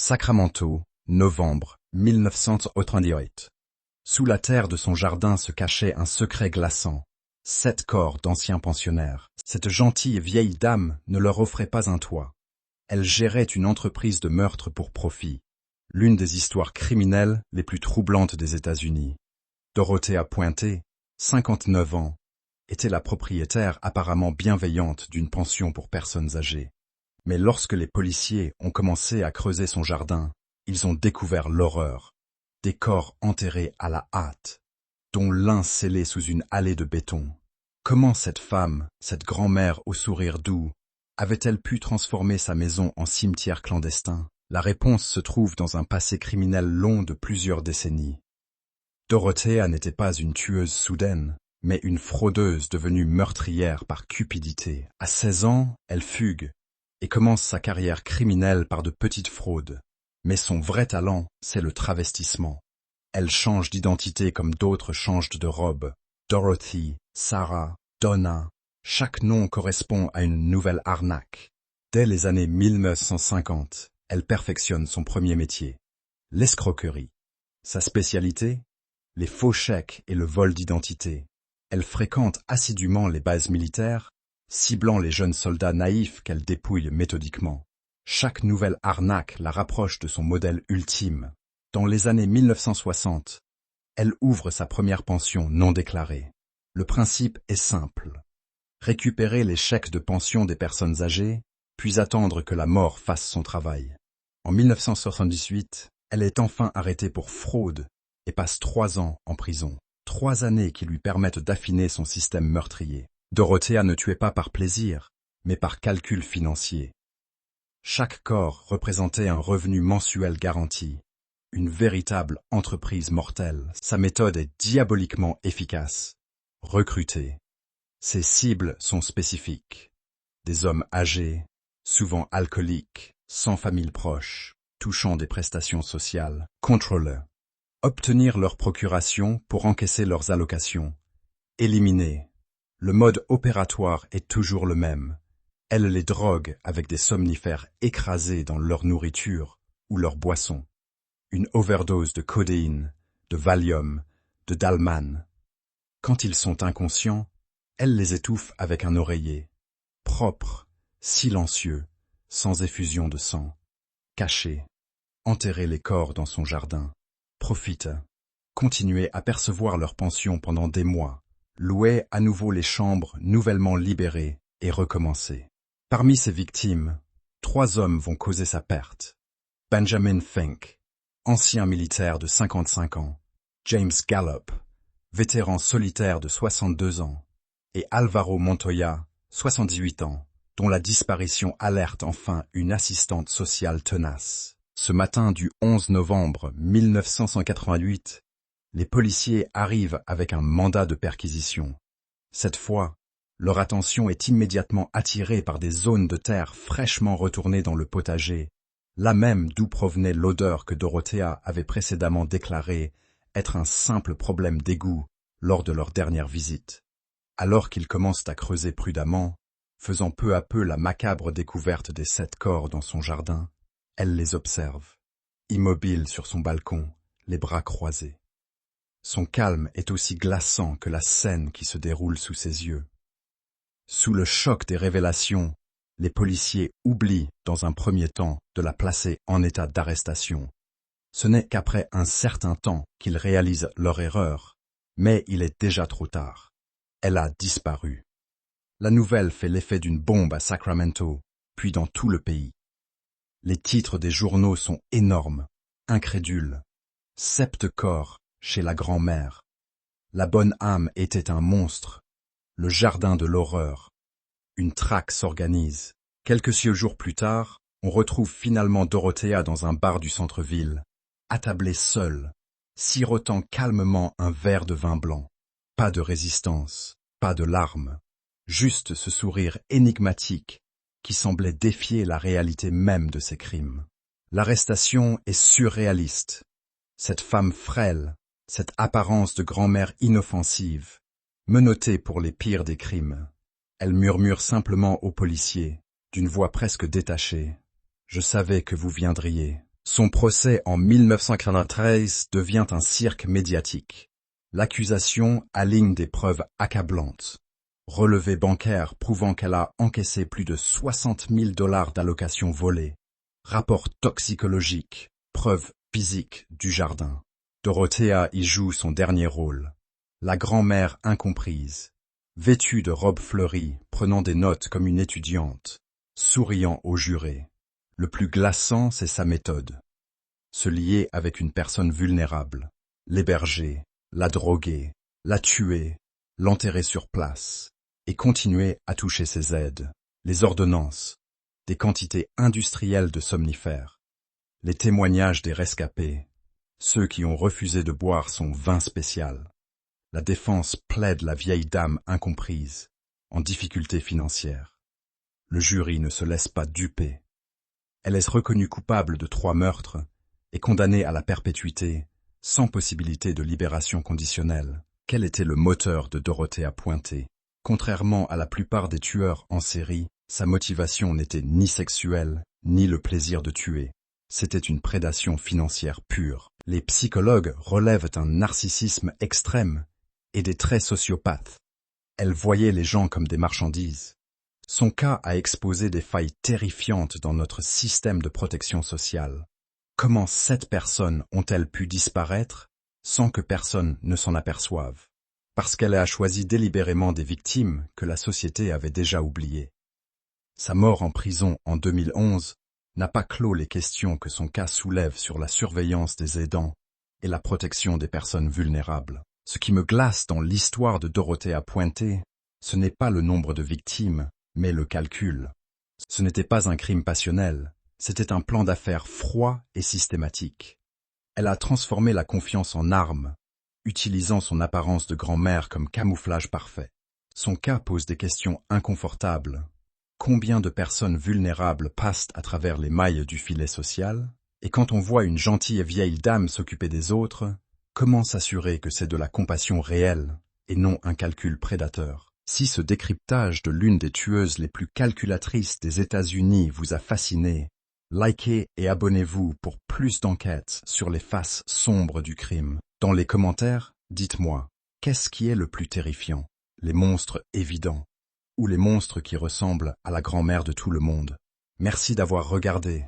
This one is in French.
Sacramento, novembre 1938. Sous la terre de son jardin se cachait un secret glaçant. 7 corps d'anciens pensionnaires. Cette gentille vieille dame ne leur offrait pas un toit. Elle gérait une entreprise de meurtre pour profit. L'une des histoires criminelles les plus troublantes des États-Unis. Dorothea Puente, 59 ans, était la propriétaire apparemment bienveillante d'une pension pour personnes âgées. Mais lorsque les policiers ont commencé à creuser son jardin, ils ont découvert l'horreur. Des corps enterrés à la hâte, dont l'un scellé sous une allée de béton. Comment cette femme, cette grand-mère au sourire doux, avait-elle pu transformer sa maison en cimetière clandestin? La réponse se trouve dans un passé criminel long de plusieurs décennies. Dorothea n'était pas une tueuse soudaine, mais une fraudeuse devenue meurtrière par cupidité. À 16 ans, elle fugue et commence sa carrière criminelle par de petites fraudes. Mais son vrai talent, c'est le travestissement. Elle change d'identité comme d'autres changent de robe. Dorothy, Sarah, Donna, chaque nom correspond à une nouvelle arnaque. Dès les années 1950, elle perfectionne son premier métier, l'escroquerie. Sa spécialité, les faux chèques et le vol d'identité. Elle fréquente assidûment les bases militaires, ciblant les jeunes soldats naïfs qu'elle dépouille méthodiquement. Chaque nouvelle arnaque la rapproche de son modèle ultime. Dans les années 1960, elle ouvre sa première pension non déclarée. Le principe est simple. Récupérer les chèques de pension des personnes âgées, puis attendre que la mort fasse son travail. En 1978, elle est enfin arrêtée pour fraude et passe 3 ans en prison. 3 années qui lui permettent d'affiner son système meurtrier. Dorothea ne tuait pas par plaisir, mais par calcul financier. Chaque corps représentait un revenu mensuel garanti. Une véritable entreprise mortelle. Sa méthode est diaboliquement efficace. Recruter. Ses cibles sont spécifiques. Des hommes âgés, souvent alcooliques, sans famille proche, touchant des prestations sociales. Contrôler. Obtenir leur procuration pour encaisser leurs allocations. Éliminer. Le mode opératoire est toujours le même. Elle les drogue avec des somnifères écrasés dans leur nourriture ou leur boisson. Une overdose de codéine, de Valium, de Dalman. Quand ils sont inconscients, elle les étouffe avec un oreiller. Propre, silencieux, sans effusion de sang. Caché. Enterrer les corps dans son jardin. Profite. Continuer à percevoir leur pension pendant des mois. Louer à nouveau les chambres nouvellement libérées et recommencer. Parmi ses victimes, 3 hommes vont causer sa perte. Benjamin Fink, ancien militaire de 55 ans, James Gallup, vétéran solitaire de 62 ans, et Alvaro Montoya, 78 ans, dont la disparition alerte enfin une assistante sociale tenace. Ce matin du 11 novembre 1988, les policiers arrivent avec un mandat de perquisition. Cette fois, leur attention est immédiatement attirée par des zones de terre fraîchement retournées dans le potager, là même d'où provenait l'odeur que Dorothea avait précédemment déclarée être un simple problème d'égout lors de leur dernière visite. Alors qu'ils commencent à creuser prudemment, faisant peu à peu la macabre découverte des 7 corps dans son jardin, elle les observe, immobile sur son balcon, les bras croisés. Son calme est aussi glaçant que la scène qui se déroule sous ses yeux. Sous le choc des révélations, les policiers oublient, dans un premier temps, de la placer en état d'arrestation. Ce n'est qu'après un certain temps qu'ils réalisent leur erreur, mais il est déjà trop tard. Elle a disparu. La nouvelle fait l'effet d'une bombe à Sacramento, puis dans tout le pays. Les titres des journaux sont énormes, incrédules. 7 corps chez la grand-mère. La bonne âme était un monstre. Le jardin de l'horreur. Une traque s'organise. Quelques jours plus tard, on retrouve finalement Dorothea dans un bar du centre-ville, attablée seule, sirotant calmement un verre de vin blanc. Pas de résistance, pas de larmes, juste ce sourire énigmatique qui semblait défier la réalité même de ses crimes. L'arrestation est surréaliste. Cette femme frêle, cette apparence de grand-mère inoffensive, menottée pour les pires des crimes. Elle murmure simplement aux policiers, d'une voix presque détachée. « Je savais que vous viendriez. Son procès en 1993 devient un cirque médiatique. L'accusation aligne des preuves accablantes. Relevés bancaires prouvant qu'elle a encaissé plus de 60 000 $ d'allocations volées. Rapport toxicologique, preuves physiques du jardin. Dorothea y joue son dernier rôle. La grand-mère incomprise. Vêtue de robe fleurie, prenant des notes comme une étudiante. Souriant au juré. Le plus glaçant, c'est sa méthode. Se lier avec une personne vulnérable. L'héberger, la droguer, la tuer, l'enterrer sur place. Et continuer à toucher ses aides, les ordonnances, des quantités industrielles de somnifères, les témoignages des rescapés, ceux qui ont refusé de boire son vin spécial. La défense plaide la vieille dame incomprise, en difficulté financière. Le jury ne se laisse pas duper. Elle est reconnue coupable de 3 meurtres et condamnée à la perpétuité, sans possibilité de libération conditionnelle. Quel était le moteur de Dorothea Pointé? Contrairement à la plupart des tueurs en série, sa motivation n'était ni sexuelle, ni le plaisir de tuer. C'était une prédation financière pure. Les psychologues relèvent un narcissisme extrême et des traits sociopathes. Elle voyait les gens comme des marchandises. Son cas a exposé des failles terrifiantes dans notre système de protection sociale. Comment 7 personnes ont-elles pu disparaître sans que personne ne s'en aperçoive? Parce qu'elle a choisi délibérément des victimes que la société avait déjà oubliées. Sa mort en prison en 2011 n'a pas clos les questions que son cas soulève sur la surveillance des aidants et la protection des personnes vulnérables. Ce qui me glace dans l'histoire de Dorothea Pointé, ce n'est pas le nombre de victimes, mais le calcul. Ce n'était pas un crime passionnel, c'était un plan d'affaires froid et systématique. Elle a transformé la confiance en arme, utilisant son apparence de grand-mère comme camouflage parfait. Son cas pose des questions inconfortables. Combien de personnes vulnérables passent à travers les mailles du filet social? Et quand on voit une gentille vieille dame s'occuper des autres, comment s'assurer que c'est de la compassion réelle et non un calcul prédateur? Si ce décryptage de l'une des tueuses les plus calculatrices des États-Unis vous a fasciné, likez et abonnez-vous pour plus d'enquêtes sur les faces sombres du crime. Dans les commentaires, dites-moi, qu'est-ce qui est le plus terrifiant? Les monstres évidents ou les monstres qui ressemblent à la grand-mère de tout le monde? Merci d'avoir regardé.